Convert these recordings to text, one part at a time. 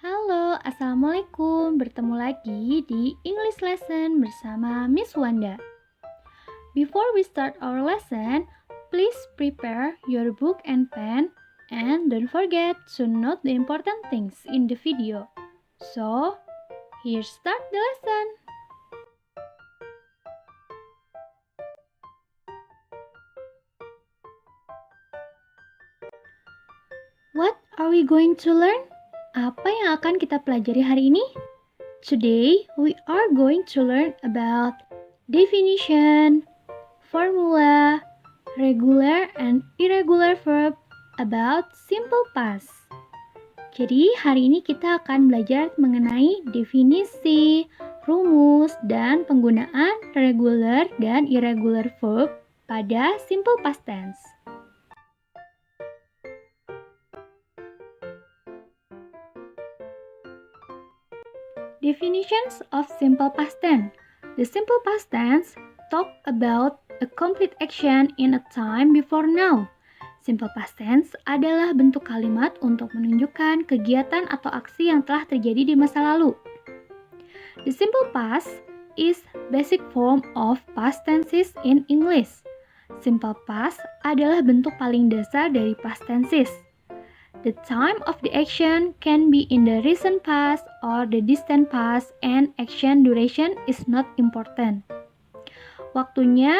Halo, Assalamualaikum. Bertemu lagi di English Lesson bersama Miss Wanda. Before we start our lesson, please prepare your book and pen and don't forget to note the important things in the video. So, here start the lesson. What are we going to learn? Apa yang akan kita pelajari hari ini? Today, we are going to learn about definition, formula, regular and irregular verb about simple past. Jadi, hari ini kita akan belajar mengenai definisi, rumus, dan penggunaan regular dan irregular verb pada simple past tense. Definitions of simple past tense. The simple past tense talk about a complete action in a time before now. Simple past tense adalah bentuk kalimat untuk menunjukkan kegiatan atau aksi yang telah terjadi di masa lalu. The simple past is basic form of past tenses in English. Simple past adalah bentuk paling dasar dari past tenses. The time of the action can be in the recent past or the distant past and action duration is not important. Waktunya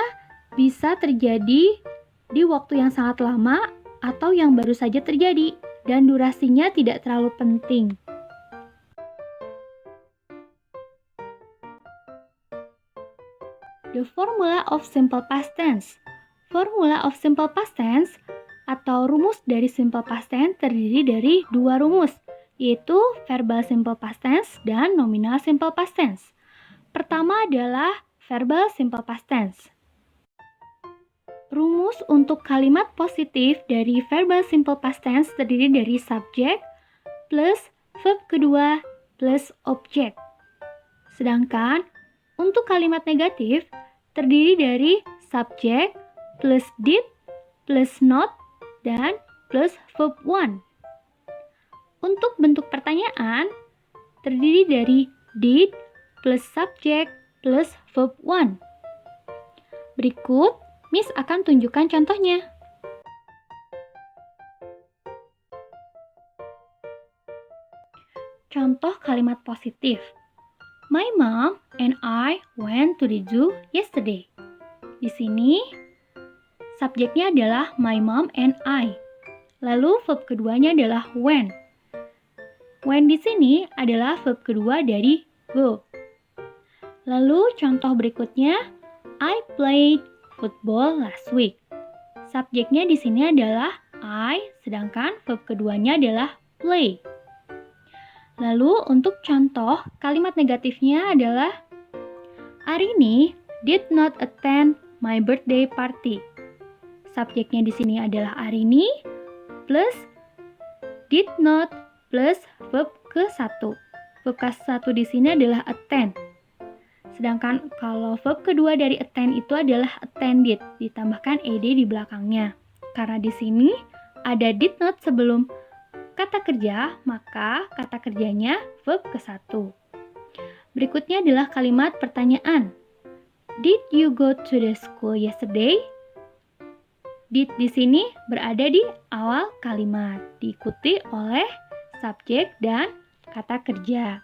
bisa terjadi di waktu yang sangat lama atau yang baru saja terjadi dan durasinya tidak terlalu penting. The formula of simple past tense. Formula of simple past tense atau rumus dari simple past tense terdiri dari dua rumus, yaitu verbal simple past tense dan nominal simple past tense. Pertama adalah verbal simple past tense. Rumus untuk kalimat positif dari verbal simple past tense terdiri dari subjek plus verb kedua plus objek. Sedangkan untuk kalimat negatif terdiri dari subjek plus did plus not dan plus verb one. Untuk bentuk pertanyaan, terdiri dari did plus subject plus verb one. Berikut, Miss akan tunjukkan contohnya. Contoh kalimat positif. My mom and I went to the zoo yesterday. Di sini, subjeknya adalah my mom and I. Lalu verb keduanya adalah when. When di sini adalah verb kedua dari go. Lalu contoh berikutnya, I played football last week. Subjeknya di sini adalah I, sedangkan verb keduanya adalah play. Lalu untuk contoh kalimat negatifnya adalah Arini did not attend my birthday party. Subjeknya di sini adalah Arini plus did not plus verb ke-1. Verb ke-1 di sini adalah attend. Sedangkan kalau verb kedua dari attend itu adalah attended, ditambahkan ed di belakangnya. Karena di sini ada did not sebelum kata kerja, maka kata kerjanya verb ke-1. Berikutnya adalah kalimat pertanyaan. Did you go to the school yesterday? Did di sini berada di awal kalimat, diikuti oleh subjek dan kata kerja.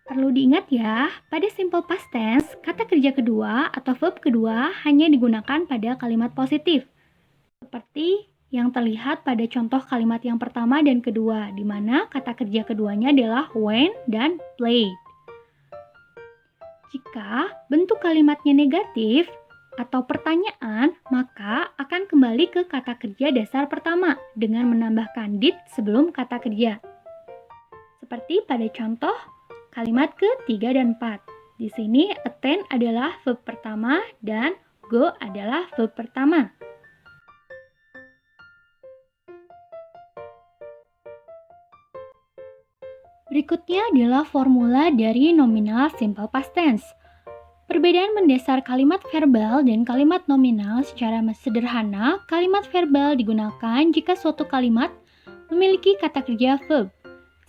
Perlu diingat ya, pada simple past tense, kata kerja kedua atau verb kedua hanya digunakan pada kalimat positif. Seperti yang terlihat pada contoh kalimat yang pertama dan kedua, di mana kata kerja keduanya adalah went dan played. Jika bentuk kalimatnya negatif, atau pertanyaan, maka akan kembali ke kata kerja dasar pertama dengan menambahkan did sebelum kata kerja. Seperti pada contoh kalimat ke-3 dan 4. Di sini attend adalah verb pertama dan go adalah verb pertama. Berikutnya adalah formula dari nominal simple past tense. Perbedaan mendasar kalimat verbal dan kalimat nominal secara sederhana, kalimat verbal digunakan jika suatu kalimat memiliki kata kerja verb.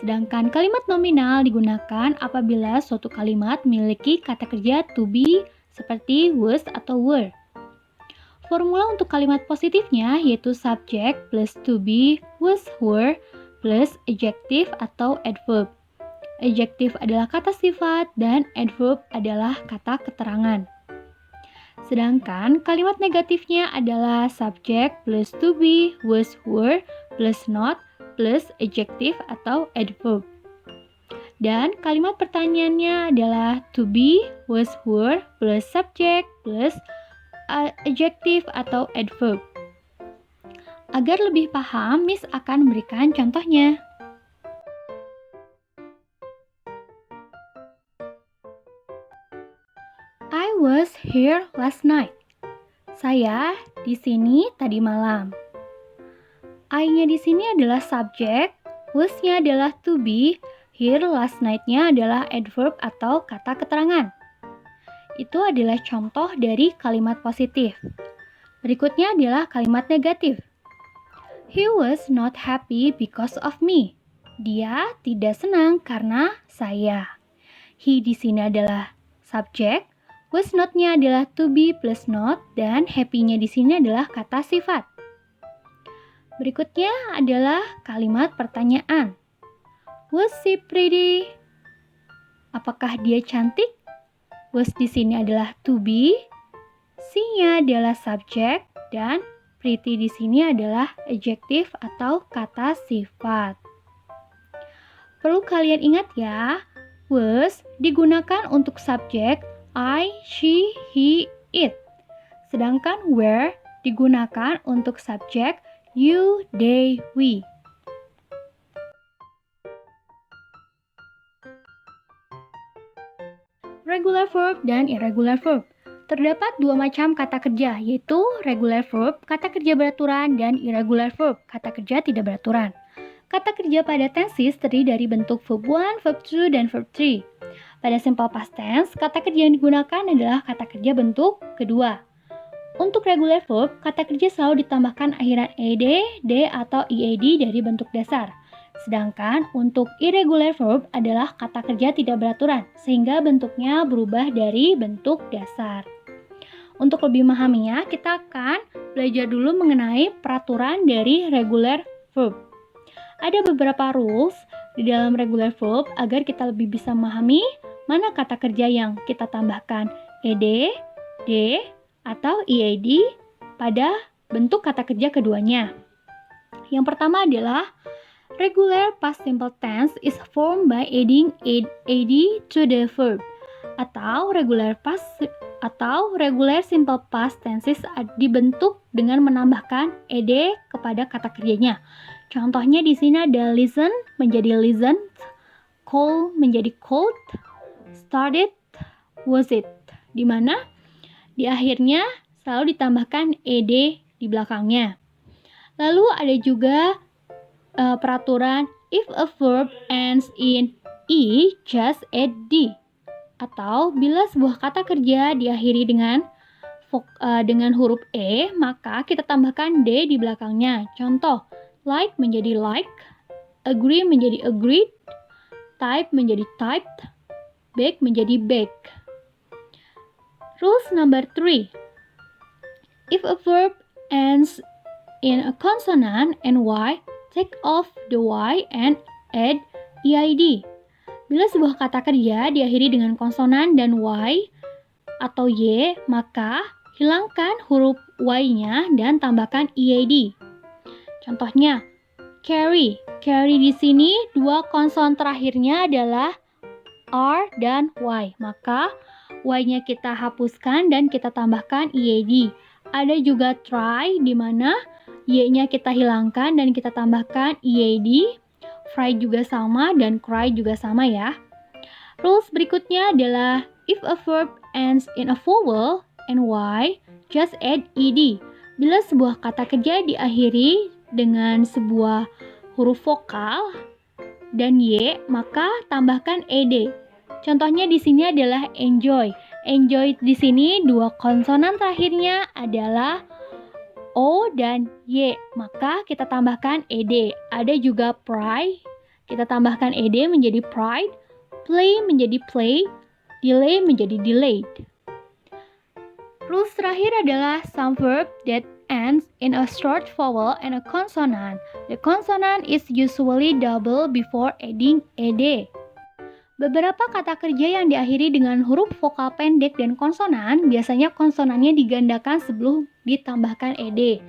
Sedangkan kalimat nominal digunakan apabila suatu kalimat memiliki kata kerja to be seperti was atau were. Formula untuk kalimat positifnya yaitu subject plus to be, was, were plus adjective atau adverb. Adjective adalah kata sifat dan adverb adalah kata keterangan. Sedangkan kalimat negatifnya adalah subject plus to be, was, were plus not plus adjective atau adverb. Dan kalimat pertanyaannya adalah to be, was, were plus subject plus adjective atau adverb. Agar lebih paham, Miss akan memberikan contohnya. I was here last night. Saya di sini tadi malam. I-nya di sini adalah subject, was-nya adalah to be, here last night-nya adalah adverb atau kata keterangan. Itu adalah contoh dari kalimat positif. Berikutnya adalah kalimat negatif. He was not happy because of me. Dia tidak senang karena saya. He di sini adalah subject, was not-nya adalah to be plus not, dan happy-nya di sini adalah kata sifat. Berikutnya adalah kalimat pertanyaan. Was she pretty? Apakah dia cantik? Was di sini adalah to be, she-nya adalah subject, dan pretty di sini adalah adjective atau kata sifat. Perlu kalian ingat ya, was digunakan untuk subjek I, she, he, it. Sedangkan were digunakan untuk subjek you, they, we. Regular verb dan irregular verb. Terdapat dua macam kata kerja, yaitu regular verb, kata kerja beraturan, dan irregular verb, kata kerja tidak beraturan. Kata kerja pada tenses terdiri dari bentuk verb 1, verb 2, dan verb 3. Pada simple past tense, kata kerja yang digunakan adalah kata kerja bentuk kedua. Untuk regular verb, kata kerja selalu ditambahkan akhiran ed, d, atau ied dari bentuk dasar. Sedangkan untuk irregular verb adalah kata kerja tidak beraturan, sehingga bentuknya berubah dari bentuk dasar. Untuk lebih memahaminya, kita akan belajar dulu mengenai peraturan dari regular verb. Ada beberapa rules di dalam regular verb agar kita lebih bisa memahami mana kata kerja yang kita tambahkan ed, d, atau ied pada bentuk kata kerja keduanya. Yang pertama adalah regular past simple tense is formed by adding ed to the verb, atau regular simple past tenses dibentuk dengan menambahkan ed kepada kata kerjanya. Contohnya di sini ada listen menjadi listened, call menjadi called, started, was it, di mana di akhirnya selalu ditambahkan ed di belakangnya. Lalu ada juga peraturan if a verb ends in e, just add d. Atau bila sebuah kata kerja diakhiri dengan huruf e, maka kita tambahkan d di belakangnya. Contoh, like menjadi like, agree menjadi agreed, type menjadi typed, bake menjadi baked. Rules number 3. If a verb ends in a consonant and y, take off the y and add eid. Bila sebuah kata kerja diakhiri dengan konsonan dan y atau y, maka hilangkan huruf y-nya dan tambahkan eid. Contohnya, carry. Carry di sini dua konsonan terakhirnya adalah r dan y. Maka y-nya kita hapuskan dan kita tambahkan ead. Ada juga try di mana y-nya kita hilangkan dan kita tambahkan ead. Fry juga sama dan cry juga sama ya. Rules berikutnya adalah if a verb ends in a vowel and y, just add ed. Bila sebuah kata kerja diakhiri dengan sebuah huruf vokal dan y, maka tambahkan ed. Contohnya di sini adalah enjoy. Enjoy di sini dua konsonan terakhirnya adalah o dan y, maka kita tambahkan ed. Ada juga pray, Kita tambahkan ed menjadi pride, play menjadi play, delay menjadi delayed. Rules terakhir adalah some verb that ends in a short vowel and a consonant. The consonant is usually double before adding ed. Beberapa kata kerja yang diakhiri dengan huruf vokal pendek dan konsonan, biasanya konsonannya digandakan sebelum ditambahkan ed.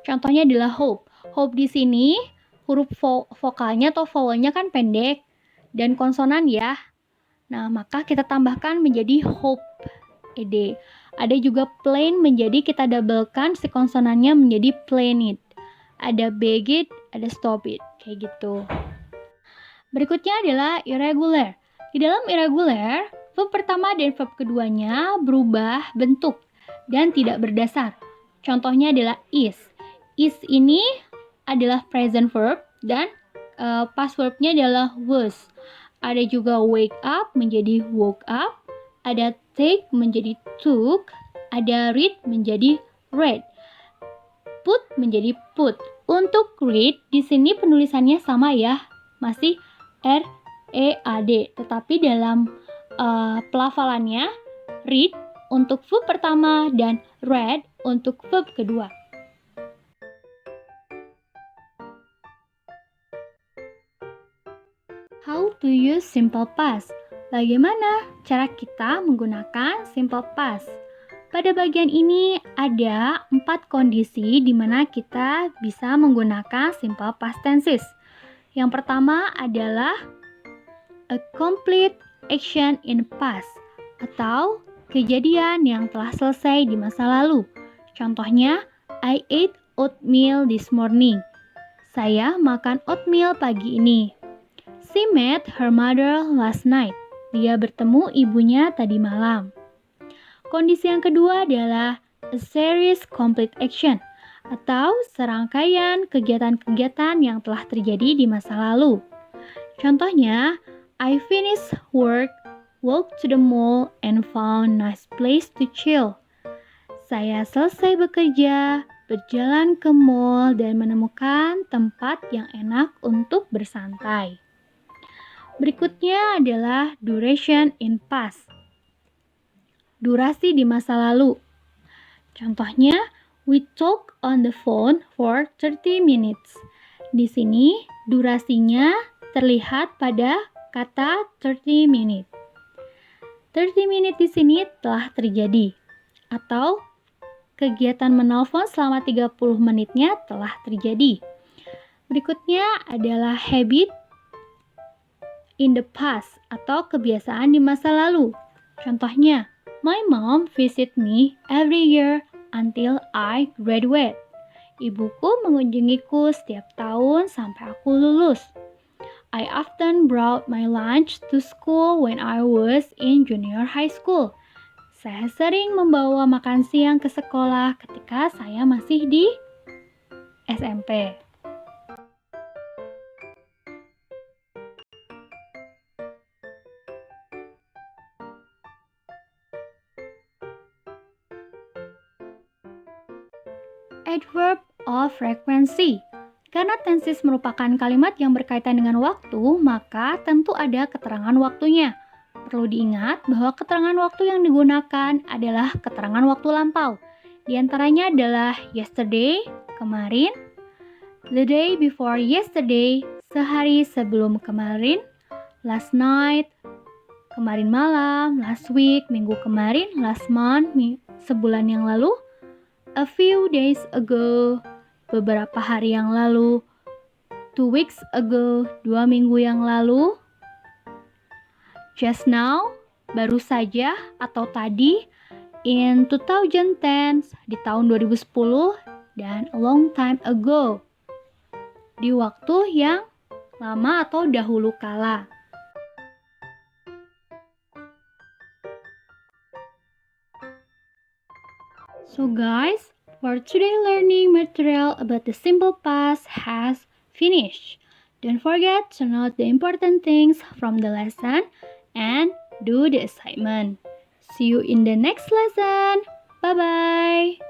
Contohnya adalah hope. Hope di sini huruf vokalnya atau vowelnya kan pendek dan konsonan ya. Nah, maka kita tambahkan menjadi hope ed. Ada juga plain, menjadi kita doublekan si konsonannya menjadi plain it. Ada beg it, ada stop it, kayak gitu. Berikutnya adalah irregular. Di dalam irregular, verb pertama dan verb keduanya berubah bentuk dan tidak berdasar. Contohnya adalah is. Is ini adalah present verb dan past verbnya adalah was. Ada juga wake up menjadi woke up. Ada take menjadi took, ada read menjadi read, put menjadi put. Untuk read di sini penulisannya sama ya, masih R-E-A-D, tetapi dalam pelafalannya read untuk verb pertama dan read untuk verb kedua. How to use simple past? Bagaimana cara kita menggunakan simple past? Pada bagian ini ada 4 kondisi di mana kita bisa menggunakan simple past tenses. Yang pertama adalah a complete action in past atau kejadian yang telah selesai di masa lalu. Contohnya, I ate oatmeal this morning. Saya makan oatmeal pagi ini. She met her mother last night. Dia bertemu ibunya tadi malam. Kondisi yang kedua adalah a series complete action atau serangkaian kegiatan-kegiatan yang telah terjadi di masa lalu. Contohnya, I finished work, walked to the mall, and found nice place to chill. Saya selesai bekerja, berjalan ke mall, dan menemukan tempat yang enak untuk bersantai. Berikutnya adalah duration in past. Durasi di masa lalu. Contohnya, we talk on the phone for 30 minutes. Di sini durasinya terlihat pada kata 30 minute. 30 minute di sini telah terjadi atau kegiatan menelpon selama 30 menitnya telah terjadi. Berikutnya adalah habit in the past atau kebiasaan di masa lalu. Contohnya, my mom visit me every year until I graduate. Ibuku mengunjungiku setiap tahun sampai aku lulus. I often brought my lunch to school when I was in junior high school. Saya sering membawa makan siang ke sekolah ketika saya masih di SMP. Adverb of frequency. Karena tenses merupakan kalimat yang berkaitan dengan waktu, maka tentu ada keterangan waktunya. Perlu diingat bahwa keterangan waktu yang digunakan adalah keterangan waktu lampau. Di antaranya adalah yesterday, kemarin, the day before yesterday, sehari sebelum kemarin, last night, kemarin malam, last week, minggu kemarin, last month, sebulan yang lalu, a few days ago, beberapa hari yang lalu, 2 weeks ago, 2 minggu yang lalu, just now, baru saja atau tadi, in 2010, di tahun 2010, dan a long time ago, di waktu yang lama atau dahulu kala. So guys, for today learning material about the simple past has finished. Don't forget to note the important things from the lesson and do the assignment. See you in the next lesson. Bye-bye.